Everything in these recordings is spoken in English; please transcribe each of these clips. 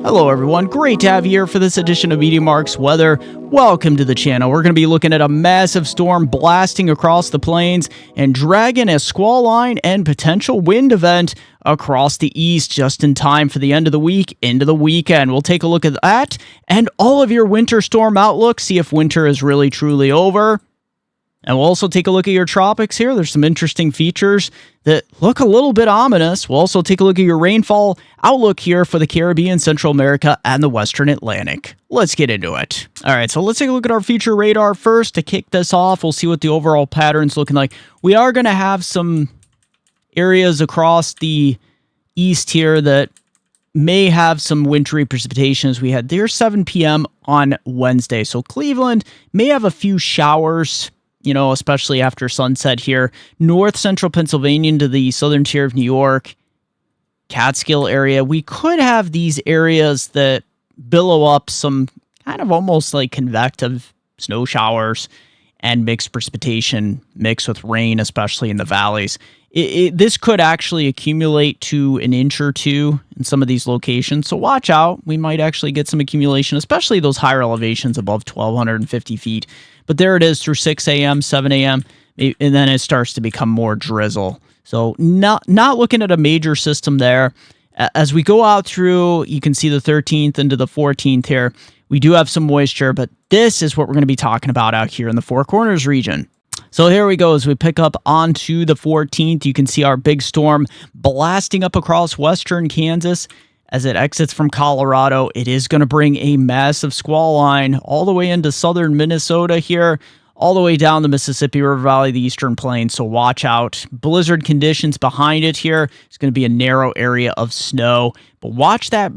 Hello everyone, great to have you here for this edition of MeteoMark's Weather. Welcome to the channel. We're going to be looking at a massive storm blasting across the plains and dragging a squall line and potential wind event across the east just in time for the end of the week into the weekend. We'll take a look at that and all of your winter storm outlook, see if winter is really truly over. And we'll also take a look at your tropics here. There's some interesting features that look a little bit ominous. We'll also take a look at your rainfall outlook here for the Caribbean, Central America, and the Western Atlantic. Let's get into it. All right, so let's take a look at our future radar first. To kick this off, we'll see what the overall pattern's looking like. We are going to have some areas across the east here that may have some wintry precipitation as we had there 7 p.m. on Wednesday. So Cleveland may have a few showers, you know, especially after sunset here. North central Pennsylvania into the southern tier of New York, Catskill area. We could have these areas that billow up some kind of almost like convective snow showers and mixed precipitation mixed with rain, especially in the valleys. This could actually accumulate to an inch or two in some of these locations. So watch out. We might actually get some accumulation, especially those higher elevations above 1,250 feet. But there it is through 6 a.m., 7 a.m., and then it starts to become more drizzle. So not looking at a major system there. As we go out through, you can see the 13th into the 14th here. We do have some moisture, but this is what we're going to be talking about out here in the Four Corners region. So here we go. As we pick up onto the 14th, you can see our big storm blasting up across western Kansas. As it exits from Colorado, it is going to bring a massive squall line all the way into southern Minnesota here, all the way down the Mississippi River Valley, the eastern plains. So watch out. Blizzard conditions behind it here. It's going to be a narrow area of snow. But watch that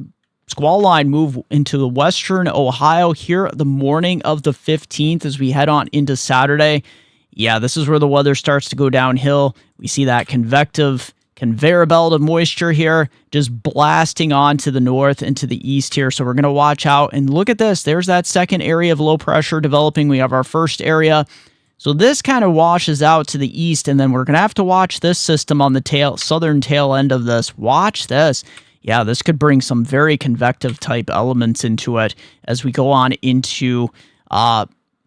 squall line move into the western Ohio here the morning of the 15th as we head on into Saturday. Yeah, this is where the weather starts to go downhill. We see that convective conveyor belt of moisture here just blasting on to the north and to the east here. So we're going to watch out and look at this. There's that second area of low pressure developing. We have our first area. So this kind of washes out to the east, and then we're going to have to watch this system on the southern tail end of this. Watch this. Yeah, this could bring some very convective type elements into it as we go on into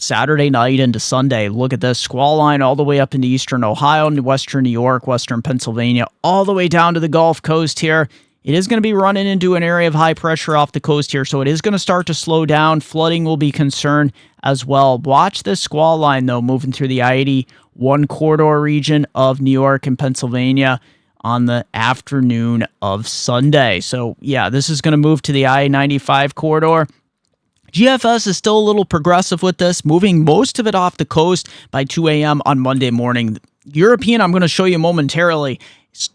Saturday night into Sunday. Look at this squall line all the way up into eastern Ohio, western New York, western Pennsylvania, all the way down to the Gulf Coast here. It is going to be running into an area of high pressure off the coast here, so it is going to start to slow down. Flooding will be concerned as well. Watch this squall line, though, moving through the I-81 corridor region of New York and Pennsylvania on the afternoon of Sunday. So, yeah, this is going to move to the I-95 corridor. GFS is still a little progressive with this, moving most of it off the coast by 2 a.m. on Monday morning. European, I'm going to show you momentarily,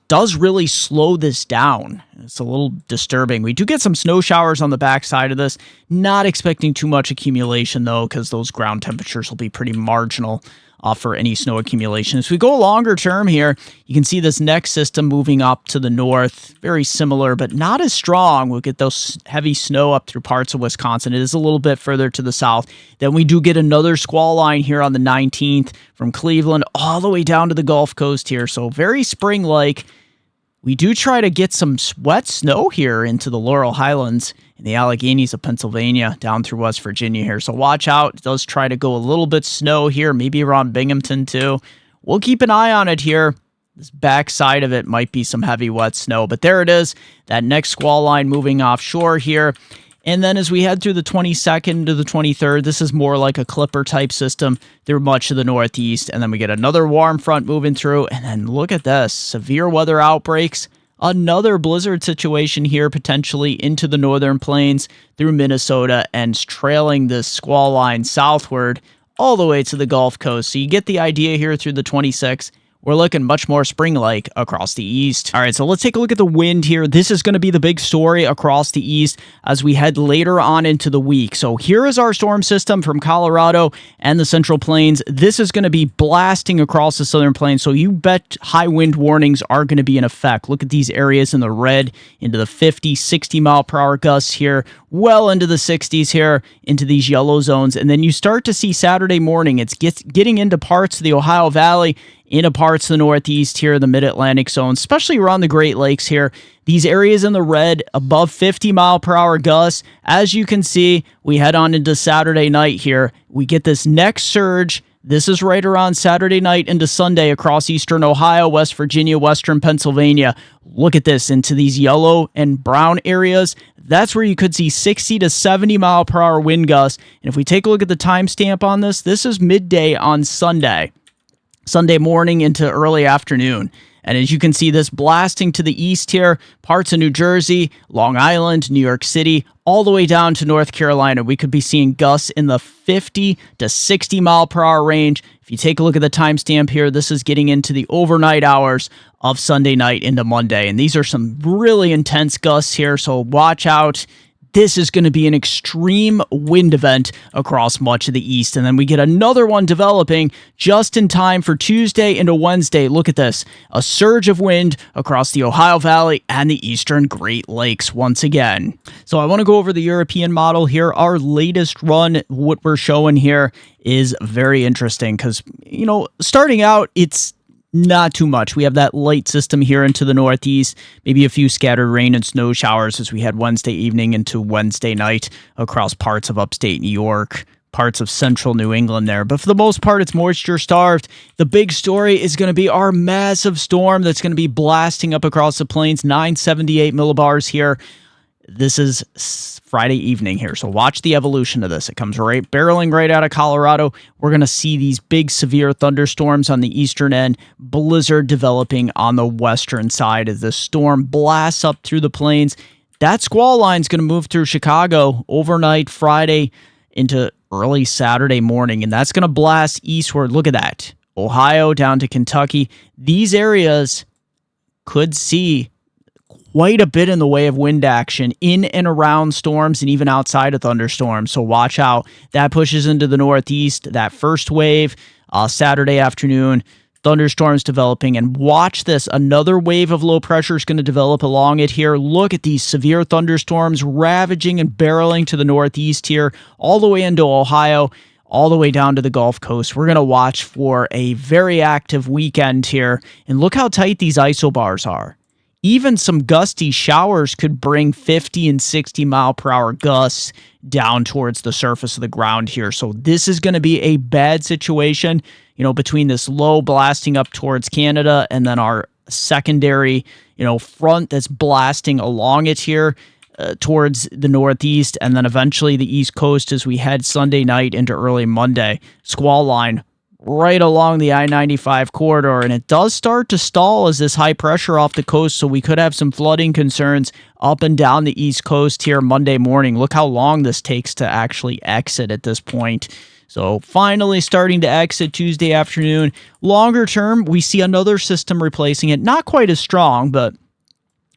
does really slow this down. It's a little disturbing. We do get some snow showers on the backside of this. Not expecting too much accumulation, though, because those ground temperatures will be pretty marginal for any snow accumulation. As we go longer term here, you can see this next system moving up to the north. Very similar, but not as strong. We'll get those heavy snow up through parts of Wisconsin. It is a little bit further to the south. Then we do get another squall line here on the 19th from Cleveland all the way down to the Gulf Coast here. So very spring-like. We do try to get some wet snow here into the Laurel Highlands and the Alleghenies of Pennsylvania down through West Virginia here. So watch out. It does try to go a little bit snow here, maybe around Binghamton too. We'll keep an eye on it here. This backside of it might be some heavy wet snow, but there it is. That next squall line moving offshore here. And then as we head through the 22nd to the 23rd, this is more like a clipper type system through much of the northeast. And then we get another warm front moving through. And then look at this. Severe weather outbreaks. Another blizzard situation here potentially into the northern plains through Minnesota and trailing this squall line southward all the way to the Gulf Coast. So you get the idea here through the 26th. We're looking much more spring-like across the east. All right, so let's take a look at the wind here. This is going to be the big story across the east as we head later on into the week. So here is our storm system from Colorado and the Central Plains. This is going to be blasting across the Southern Plains, so you bet high wind warnings are going to be in effect. Look at these areas in the red into the 50, 60 mile per hour gusts here, well into the 60s here, into these yellow zones. And then you start to see Saturday morning, it's getting into parts of the Ohio Valley, into parts of the Northeast here in the Mid-Atlantic zone, especially around the Great Lakes here. These areas in the red, above 50-mile-per-hour gusts. As you can see, we head on into Saturday night here. We get this next surge. This is right around Saturday night into Sunday across eastern Ohio, West Virginia, western Pennsylvania. Look at this, into these yellow and brown areas. That's where you could see 60 to 70 mile per hour wind gusts. And if we take a look at the timestamp on this, this is midday on Sunday morning into early afternoon. And as you can see, this blasting to the east here, parts of New Jersey, Long Island, New York City, all the way down to North Carolina. We could be seeing gusts in the 50 to 60 mile per hour range. If you take a look at the timestamp here, this is getting into the overnight hours of Sunday night into Monday. And these are some really intense gusts here, so watch out. This is going to be an extreme wind event across much of the east. And then we get another one developing just in time for Tuesday into Wednesday. Look at this. A surge of wind across the Ohio Valley and the eastern Great Lakes once again. So I want to go over the European model here. Our latest run, what we're showing here, is very interesting because, starting out, it's not too much. We have that light system here into the Northeast, maybe a few scattered rain and snow showers as we had Wednesday evening into Wednesday night across parts of upstate New York, parts of central New England there. But for the most part, it's moisture starved. The big story is going to be our massive storm that's going to be blasting up across the plains, 978 millibars here. This is Friday evening here, so watch the evolution of this. It comes barreling right out of Colorado. We're going to see these big severe thunderstorms on the eastern end, blizzard developing on the western side as the storm blasts up through the plains. That squall line is going to move through Chicago overnight Friday into early Saturday morning, and that's going to blast eastward. Look at that. Ohio down to Kentucky. These areas could see quite a bit in the way of wind action in and around storms and even outside of thunderstorms. So watch out. That pushes into the Northeast. That first wave, Saturday afternoon, thunderstorms developing. And watch this. Another wave of low pressure is going to develop along it here. Look at these severe thunderstorms ravaging and barreling to the Northeast here, all the way into Ohio, all the way down to the Gulf Coast. We're going to watch for a very active weekend here. And look how tight these isobars are. Even some gusty showers could bring 50 and 60 mile per hour gusts down towards the surface of the ground here. So this is going to be a bad situation, between this low blasting up towards Canada and then our secondary, front that's blasting along it here towards the Northeast, and then eventually the East Coast as we head Sunday night into early Monday. Squall line right along the I-95 corridor, and it does start to stall as this high pressure off the coast, so we could have some flooding concerns up and down the East Coast here Monday morning. Look how long this takes to actually exit at this point. So finally starting to exit Tuesday afternoon. Longer term, we see another system replacing it. Not quite as strong, but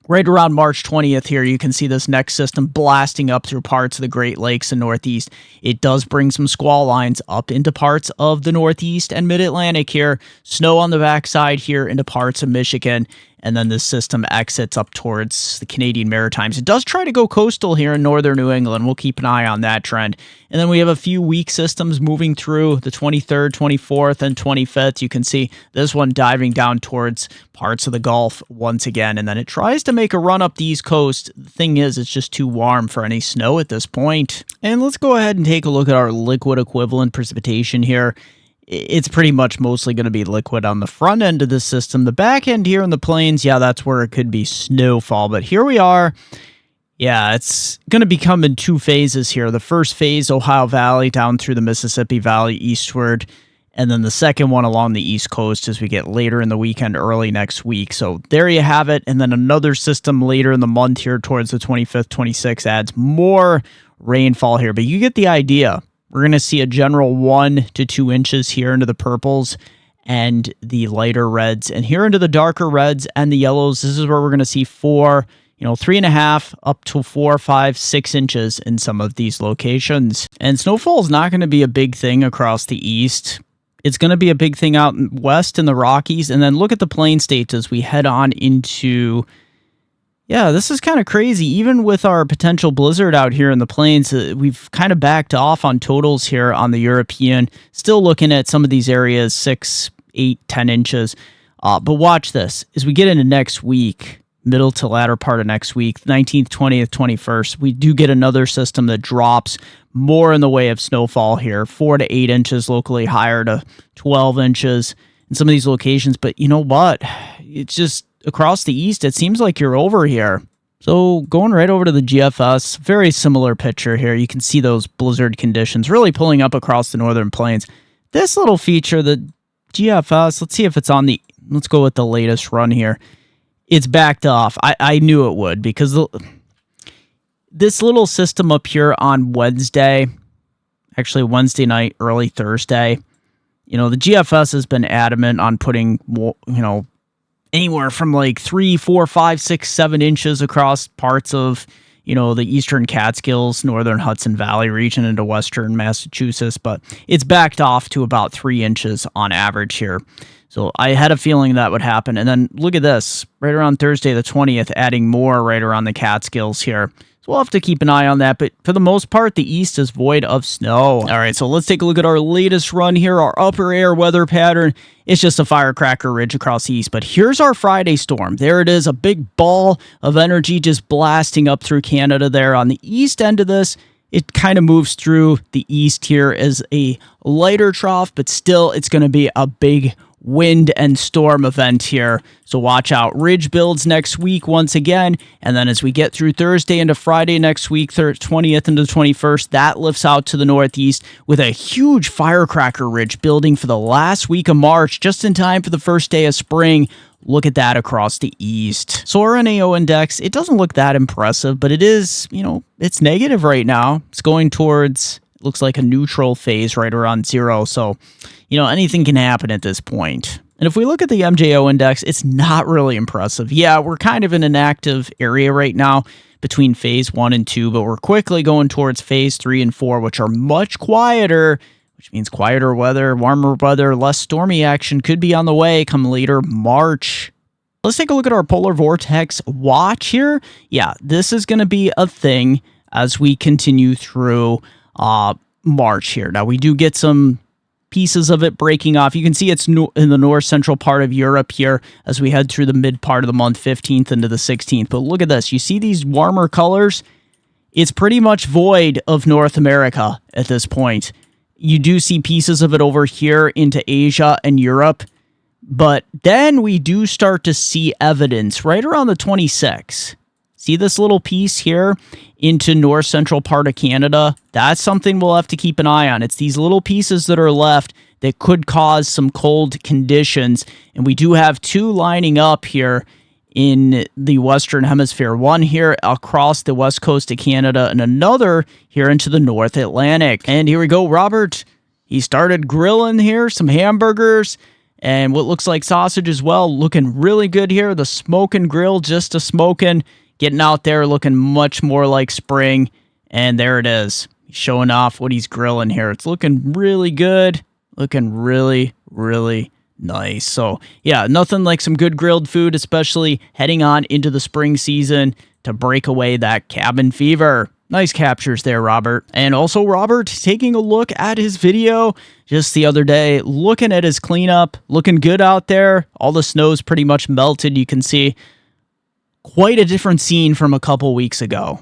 right around March 20th here, you can see this next system blasting up through parts of the Great Lakes and Northeast. It does bring some squall lines up into parts of the Northeast and Mid-Atlantic here. Snow on the backside here into parts of Michigan. And then this system exits up towards the Canadian Maritimes. It does try to go coastal here in northern New England. We'll keep an eye on that trend. And then we have a few weak systems moving through the 23rd, 24th, and 25th. You can see this one diving down towards parts of the Gulf once again. And then it tries to make a run up the East Coast. The thing is, it's just too warm for any snow at this point. And let's go ahead and take a look at our liquid equivalent precipitation here. It's pretty much mostly going to be liquid on the front end of the system. The back end here in the plains, that's where it could be snowfall. But here we are. It's going to become in two phases here. The first phase, Ohio Valley down through the Mississippi Valley eastward. And then the second one along the East Coast as we get later in the weekend, early next week. So there you have it. And then another system later in the month here towards the 25th, 26th adds more rainfall here. But you get the idea. We're going to see a general 1 to 2 inches here into the purples and the lighter reds. And here into the darker reds and the yellows, this is where we're going to see 4, 3.5 up to 4, 5, 6 inches in some of these locations. And snowfall is not going to be a big thing across the east. It's going to be a big thing out west in the Rockies. And then look at the plain states as we head on into... this is kind of crazy. Even with our potential blizzard out here in the plains, we've kind of backed off on totals here on the European. Still looking at some of these areas, 6, 8, 10 inches. But watch this. As we get into next week, middle to latter part of next week, 19th, 20th, 21st, we do get another system that drops more in the way of snowfall here, 4 to 8 inches locally, higher to 12 inches in some of these locations. But you know what? It's just across the east, it seems like you're over here. So going right over to the GFS, very similar picture here. You can see those blizzard conditions really pulling up across the northern plains. This little feature, the GFS, let's see if it's on the, let's go with the latest run here. It's backed off. I knew it would, because this little system up here on Wednesday, actually Wednesday night, early Thursday, the GFS has been adamant on putting more, anywhere from like 3, 4, 5, 6, 7 inches across parts of, the eastern Catskills, northern Hudson Valley region into western Massachusetts, but it's backed off to about 3 inches on average here. So I had a feeling that would happen. And then look at this, right around Thursday the 20th, adding more right around the Catskills here. So we'll have to keep an eye on that. But for the most part, the east is void of snow. All right, so let's take a look at our latest run here, our upper air weather pattern. It's just a firecracker ridge across the east. But here's our Friday storm. There it is, a big ball of energy just blasting up through Canada there. On the east end of this, it kind of moves through the east here as a lighter trough, but still it's going to be a big wind and storm event here. So watch out. Ridge builds next week once again. And then as we get through Thursday into Friday next week, 20th into the 21st, that lifts out to the northeast with a huge firecracker ridge building for the last week of March, just in time for the first day of spring. Look at that across the east. So our NAO index, it doesn't look that impressive, but it is, it's negative right now. It's going towards, looks like a neutral phase right around 0. So, anything can happen at this point. And if we look at the MJO index, it's not really impressive. Yeah, we're kind of in an active area right now between phase 1 and 2, but we're quickly going towards phase 3 and 4, which are much quieter, which means quieter weather, warmer weather, less stormy action could be on the way come later March. Let's take a look at our polar vortex watch here. Yeah, this is going to be a thing as we continue through March here. Now, we do get some pieces of it breaking off. You can see it's in the north central part of Europe here as we head through the mid part of the month, 15th into the 16th. But look at this. You see these warmer colors? It's pretty much void of North America at this point. You do see pieces of it over here into Asia and Europe. But then we do start to see evidence right around the 26th. See this little piece here into north central part of Canada? That's something we'll have to keep an eye on. It's these little pieces that are left that could cause some cold conditions. And we do have 2 lining up here in the Western Hemisphere. One here across the west coast of Canada and another here into the North Atlantic. And here we go, Robert. He started grilling here, some hamburgers and what looks like sausage as well. Looking really good here. The smoking grill, just a smoking. Getting out there looking much more like spring. And there it is. He's showing off what he's grilling here. It's looking really good. Looking really, really nice. So, yeah, nothing like some good grilled food, especially heading on into the spring season to break away that cabin fever. Nice captures there, Robert. And also, Robert taking a look at his video just the other day, looking at his cleanup, looking good out there. All the snow's pretty much melted. You can see quite a different scene from a couple weeks ago.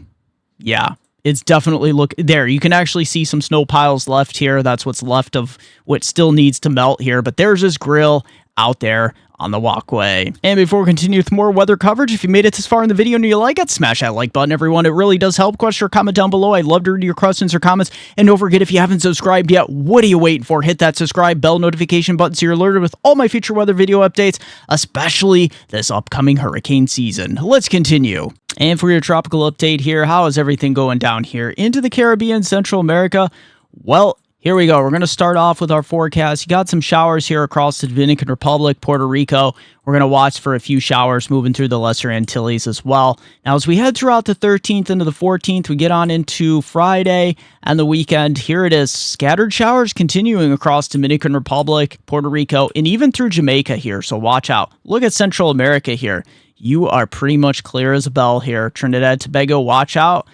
Yeah, it's definitely there. You can actually see some snow piles left here. That's what's left of what still needs to melt here. But there's his grill out there on the walkway. And before we continue with more weather coverage, if you made it this far in the video and you like it, smash that like button, everyone. It really does help. Question or comment down below. I'd love to read your questions or comments. And don't forget, if you haven't subscribed yet, what are you waiting for? Hit that subscribe bell notification button so you're alerted with all my future weather video updates, especially this upcoming hurricane season. Let's continue. And for your tropical update here, how is everything going down here into the Caribbean, Central America? Well, here we go. We're going to start off with our forecast. You got some showers here across the Dominican Republic, Puerto Rico. We're going to watch for a few showers moving through the Lesser Antilles as well. Now, as we head throughout the 13th into the 14th, we get on into Friday and the weekend. Here it is. Scattered showers continuing across Dominican Republic, Puerto Rico, and even through Jamaica here. So watch out. Look at Central America here. You are pretty much clear as a bell here. Trinidad, Tobago, watch out.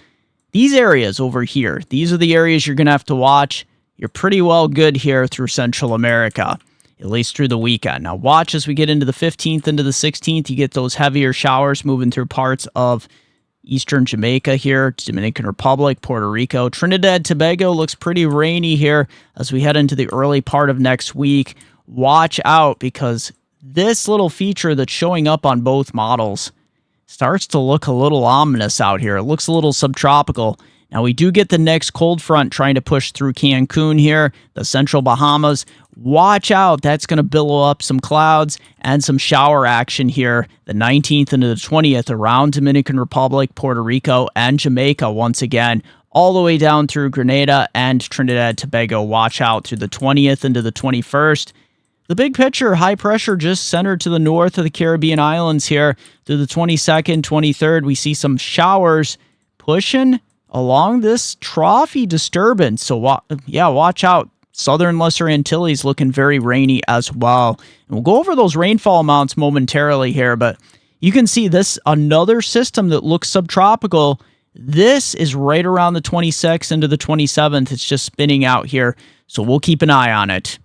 These areas over here, these are the areas you're going to have to watch. You're pretty well good here through Central America. at least through the weekend. Now watch as we get into the 15th, into the 16th, you get those heavier showers moving through parts of eastern Jamaica here, Dominican Republic, Puerto Rico. Trinidad, Tobago looks pretty rainy here as we head into the early part of next week. Watch out, because this little feature that's showing up on both models starts to look a little ominous out here. It looks a little subtropical. Now, we do get the next cold front trying to push through Cancun here, the central Bahamas. Watch out. That's going to billow up some clouds and some shower action here the 19th into the 20th around Dominican Republic, Puerto Rico, and Jamaica once again, all the way down through Grenada and Trinidad Tobago. Watch out through the 20th into the 21st. The big picture, high pressure just centered to the north of the Caribbean islands here. Through the 22nd, 23rd, we see some showers pushing along this trophy disturbance. So, watch out. Southern Lesser Antilles looking very rainy as well. And we'll go over those rainfall amounts momentarily here, but you can see this, another system that looks subtropical. This is right around the 26th into the 27th. It's just spinning out here, so we'll keep an eye on it.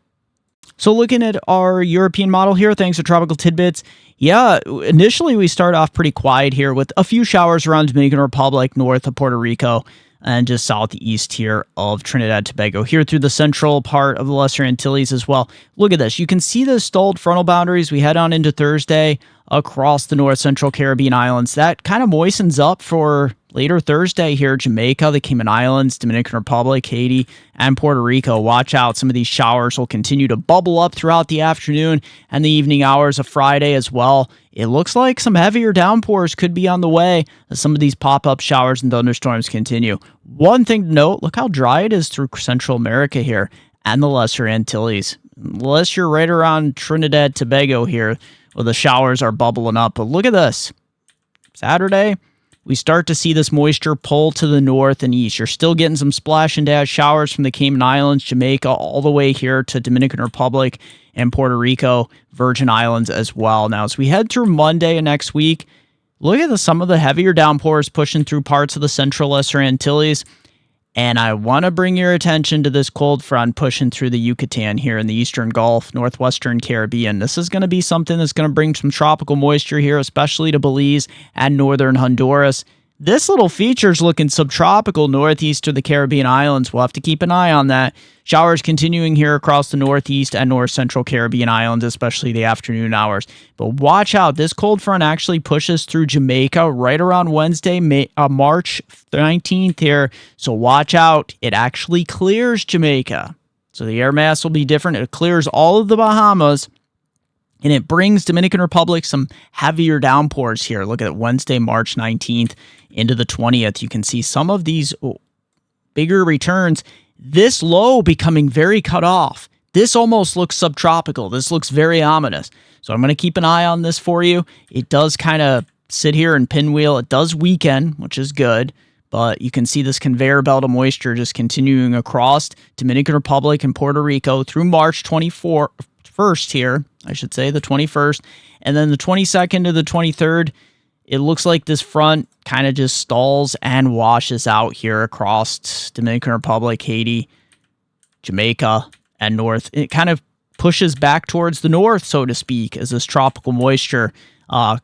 So looking at our European model here, thanks to Tropical Tidbits, initially we start off pretty quiet here with a few showers around Dominican Republic, north of Puerto Rico, and just southeast here of Trinidad Tobago, here through the central part of the Lesser Antilles as well. Look at this. You can see the stalled frontal boundaries. We head on into Thursday across the north central Caribbean islands. That kind of moistens up for later Thursday here, Jamaica, the Cayman Islands, Dominican Republic, Haiti, and Puerto Rico. Watch out. Some of these showers will continue to bubble up throughout the afternoon and the evening hours of Friday as well. It looks like some heavier downpours could be on the way as some of these pop-up showers and thunderstorms continue. One thing to note, look how dry it is through Central America here and the Lesser Antilles. Unless you're right around Trinidad Tobago here, where the showers are bubbling up. But look at this. Saturday, we start to see this moisture pull to the north and east. You're still getting some splash and dash showers from the Cayman Islands, Jamaica, all the way here to Dominican Republic and Puerto Rico, Virgin Islands as well. Now, as we head through Monday and next week, look at some of the heavier downpours pushing through parts of the Central Lesser Antilles. And I want to bring your attention to this cold front pushing through the Yucatan here in the Eastern Gulf, Northwestern Caribbean. This is going to be something that's going to bring some tropical moisture here, especially to Belize and northern Honduras. This little feature's looking subtropical northeast of the Caribbean islands. We'll have to keep an eye on that. Showers continuing here across the northeast and north central Caribbean islands, especially the afternoon hours. But watch out. This cold front actually pushes through Jamaica right around Wednesday, March 19th here. So watch out. It actually clears Jamaica. So the air mass will be different. It clears all of the Bahamas. And it brings Dominican Republic some heavier downpours here. Look at Wednesday, March 19th into the 20th. You can see some of these bigger returns. This low becoming very cut off. This almost looks subtropical. This looks very ominous. So I'm going to keep an eye on this for you. It does kind of sit here and pinwheel. It does weaken, which is good. But you can see this conveyor belt of moisture just continuing across Dominican Republic and Puerto Rico through March 21st here. I should say the 21st, and then the 22nd to the 23rd, it looks like this front kind of just stalls and washes out here across Dominican Republic, Haiti, Jamaica, and north. It kind of pushes back towards the north, so to speak, as this tropical moisture kind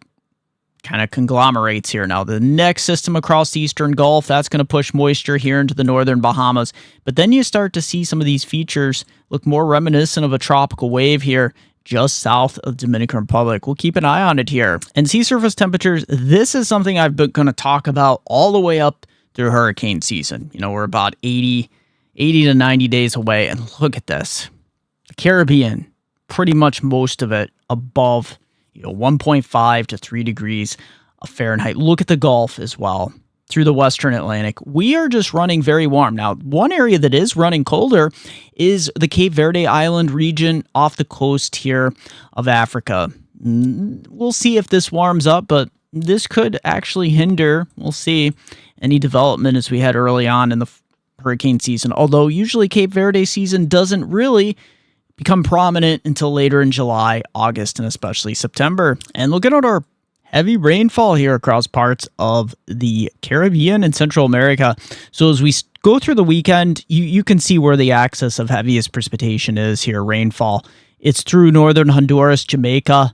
of conglomerates here. Now, the next system across the Eastern Gulf, that's going to push moisture here into the northern Bahamas, but then you start to see some of these features look more reminiscent of a tropical wave here, just south of Dominican Republic. We'll keep an eye on it here. And sea surface temperatures, this is something I've been going to talk about all the way up through hurricane season. You know, we're about 80 to 90 days away. And look at this. The Caribbean, pretty much most of it above 1.5 to 3 degrees of Fahrenheit. Look at the Gulf as well. Through the Western Atlantic, we are just running very warm. Now, one area that is running colder is the Cape Verde Island region off the coast here of Africa. We'll see if this warms up, but this could actually hinder, we'll see, any development as we head early on in the hurricane season. Although usually Cape Verde season doesn't really become prominent until later in July, August, and especially September. And looking at our heavy rainfall here across parts of the Caribbean and Central America. So as we go through the weekend, you can see where the axis of heaviest precipitation is here. Rainfall It's through northern Honduras, Jamaica,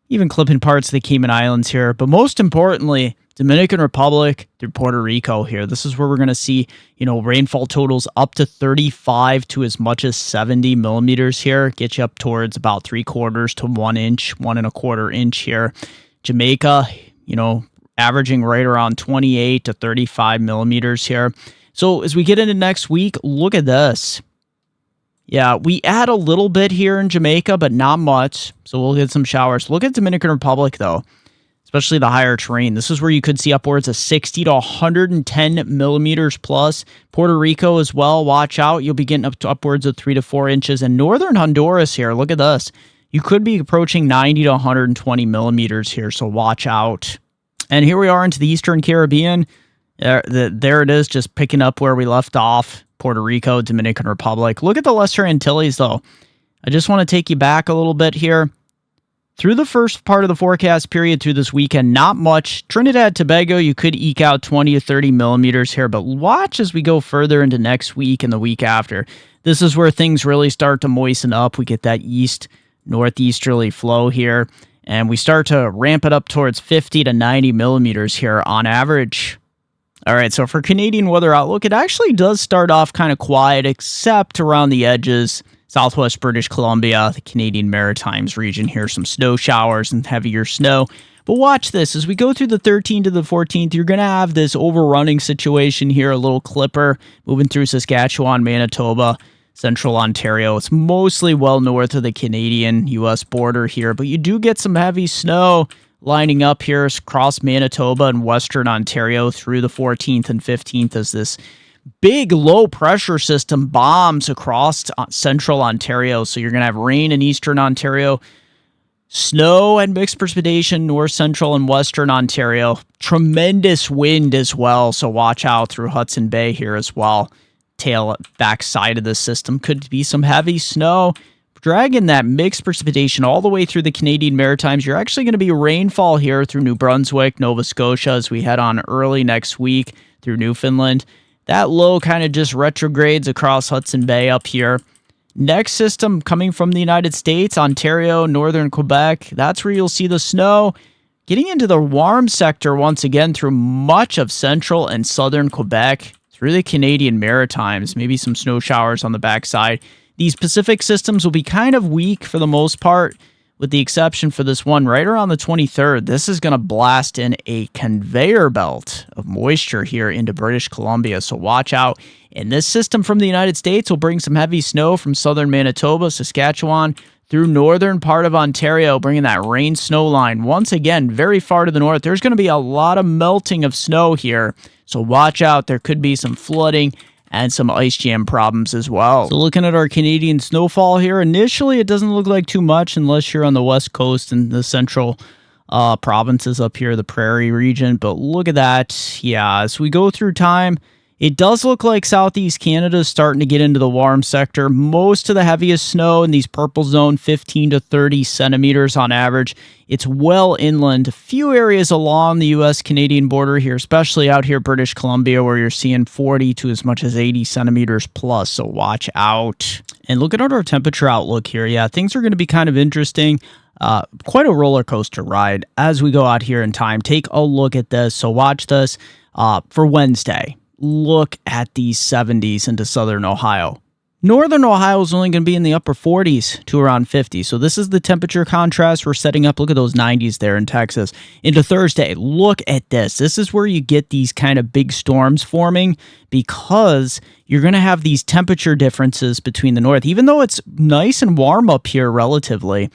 even clipping parts of the Cayman Islands here. But most importantly, Dominican Republic through Puerto Rico here. This is where we're going to see, rainfall totals up to 35 to as much as 70 millimeters here. Get you up towards about 3/4 to 1 inch, 1 1/4 inch here. Jamaica, averaging right around 28 to 35 millimeters here. So as we get into next week, look at this. Yeah, we add a little bit here in Jamaica, but not much. So we'll get some showers. Look at Dominican Republic, though, especially the higher terrain. This is where you could see upwards of 60 to 110 millimeters plus. Puerto Rico as well. Watch out. You'll be getting up to upwards of 3 to 4 inches. And northern Honduras here, look at this. You could be approaching 90 to 120 millimeters here, so watch out. And here we are into the Eastern Caribbean. There it is, just picking up where we left off. Puerto Rico, Dominican Republic. Look at the Lesser Antilles, though. I just want to take you back a little bit here. Through the first part of the forecast period through this weekend, not much. Trinidad, Tobago, you could eke out 20 to 30 millimeters here, but watch as we go further into next week and the week after. This is where things really start to moisten up. We get that northeasterly flow here, and we start to ramp it up towards 50 to 90 millimeters here on average. All right, so for Canadian weather outlook, it actually does start off kind of quiet, except around the edges. Southwest British Columbia, the Canadian Maritimes region here, some snow showers and heavier snow. But watch this. As we go through the 13th to the 14th, you're going to have this overrunning situation here, a little clipper moving through Saskatchewan, Manitoba, central Ontario. It's mostly well north of the Canadian-U.S. border here, but you do get some heavy snow lining up here across Manitoba and western Ontario through the 14th and 15th as this big low pressure system bombs across central Ontario. So you're going to have rain in eastern Ontario, snow and mixed precipitation north central and western Ontario. Tremendous wind as well, so watch out through Hudson Bay here as well. Back side of the system could be some heavy snow. Dragging that mixed precipitation all the way through the Canadian Maritimes. You're actually going to be rainfall here through New Brunswick, Nova Scotia as we head on early next week through Newfoundland. That low kind of just retrogrades across Hudson Bay up here. Next system coming from the United States, Ontario, northern Quebec. That's where you'll see the snow. Getting into the warm sector once again through much of central and southern Quebec, through the Canadian Maritimes. Maybe some snow showers on the backside. These Pacific systems will be kind of weak for the most part, with the exception for this one right around the 23rd. This is going to blast in a conveyor belt of moisture here into British Columbia, so watch out. And this system from the United States will bring some heavy snow from southern Manitoba, Saskatchewan, through northern part of Ontario, bringing that rain snow line once again very far to the north. There's going to be a lot of melting of snow here, so watch out. There could be some flooding and some ice jam problems as well. So looking at our Canadian snowfall here, initially it doesn't look like too much unless you're on the west coast and the central provinces up here, the prairie region. But look at that. Yeah, as we go through time, it does look like southeast Canada is starting to get into the warm sector. Most of the heaviest snow in these purple zone, 15 to 30 centimeters on average. It's well inland. A few areas along the U.S.-Canadian border here, especially out here British Columbia, where you're seeing 40 to as much as 80 centimeters plus, so watch out. And looking at our temperature outlook here, yeah, things are going to be kind of interesting. Quite a roller coaster ride as we go out here in time. Take a look at this. So watch this for Wednesday. Look at these 70s into southern Ohio. Northern Ohio is only going to be in the upper 40s to around 50. So this is the temperature contrast we're setting up. Look at those 90s there in Texas. Into Thursday, look at this. This is where you get these kind of big storms forming because you're going to have these temperature differences between the north. Even though it's nice and warm up here relatively,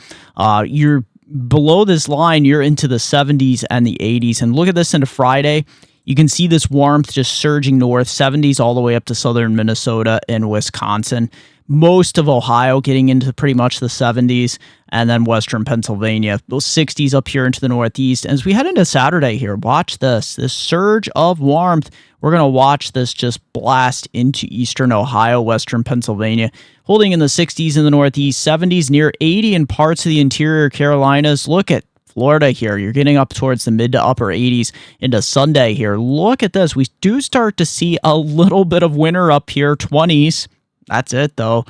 you're below this line, you're into the 70s and the 80s. And look at this into Friday. You can see this warmth just surging north, 70s all the way up to southern Minnesota and Wisconsin. Most of Ohio getting into pretty much the 70s, and then western Pennsylvania. Those 60s up here into the northeast. As we head into Saturday here, watch this surge of warmth. We're going to watch this just blast into eastern Ohio, western Pennsylvania, holding in the 60s in the northeast, 70s near 80 in parts of the interior Carolinas. Look at Florida here. You're getting up towards the mid to upper 80s into Sunday here. Look at this. We do start to see a little bit of winter up here, 20s. That's it, though.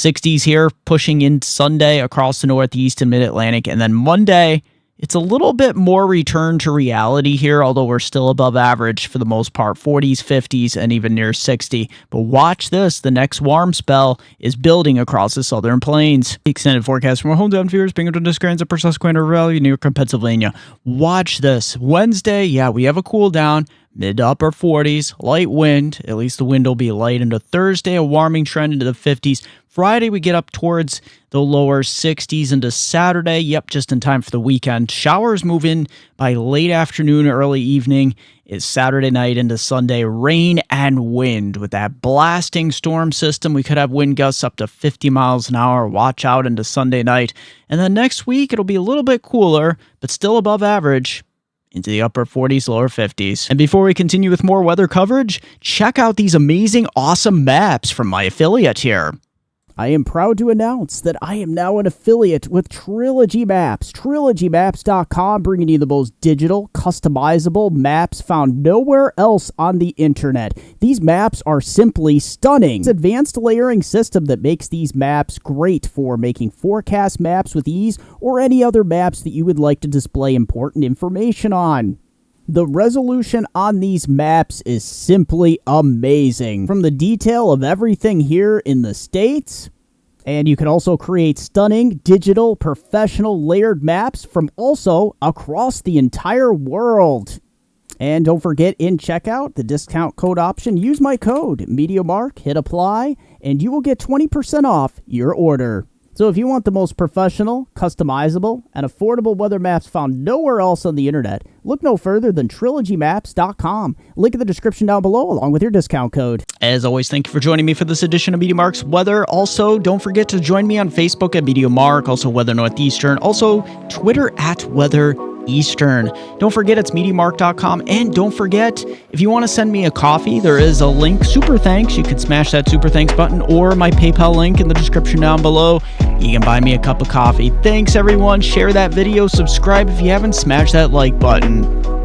60s here, pushing in Sunday across the Northeast and Mid-Atlantic. And then Monday, it's a little bit more return to reality here, although we're still above average for the most part, 40s, 50s, and even near 60. But watch this, the next warm spell is building across the southern plains. The extended forecast from our hometown viewers, Binghamton, Susquehanna, Susquehanna Valley, New York, and Pennsylvania. Watch this. Wednesday, yeah, we have a cool down. Mid to upper 40s, light wind. At least the wind will be light into Thursday, a warming trend into the 50s. Friday, we get up towards the lower 60s into Saturday. Yep, just in time for the weekend. Showers move in by late afternoon, early evening. It's Saturday night into Sunday. Rain and wind with that blasting storm system. We could have wind gusts up to 50 miles an hour. Watch out into Sunday night. And then next week, it'll be a little bit cooler, but still above average, into the upper 40s, lower 50s. And before we continue with more weather coverage, check out these amazing, awesome maps from my affiliate here. I am proud to announce that I am now an affiliate with Trilogy Maps. TrilogyMaps.com, bringing you the most digital, customizable maps found nowhere else on the internet. These maps are simply stunning. It's an advanced layering system that makes these maps great for making forecast maps with ease or any other maps that you would like to display important information on. The resolution on these maps is simply amazing. From the detail of everything here in the States, and you can also create stunning, digital, professional layered maps from also across the entire world. And don't forget, in checkout, the discount code option, use my code, MeteoMark, hit apply, and you will get 20% off your order. So if you want the most professional, customizable, and affordable weather maps found nowhere else on the internet, look no further than TrilogyMaps.com. Link in the description down below along with your discount code. As always, thank you for joining me for this edition of MeteoMark's Weather. Also, don't forget to join me on Facebook at MeteoMark, also Weather Northeastern, also Twitter at Weather Eastern. Don't forget it's MeteoMark.com, and don't forget, if you want to send me a coffee, there is a link, Super Thanks. You can smash that Super Thanks button or my PayPal link in the description down below. You can buy me a cup of coffee. Thanks everyone. Share that video, subscribe if you haven't, smash that like button.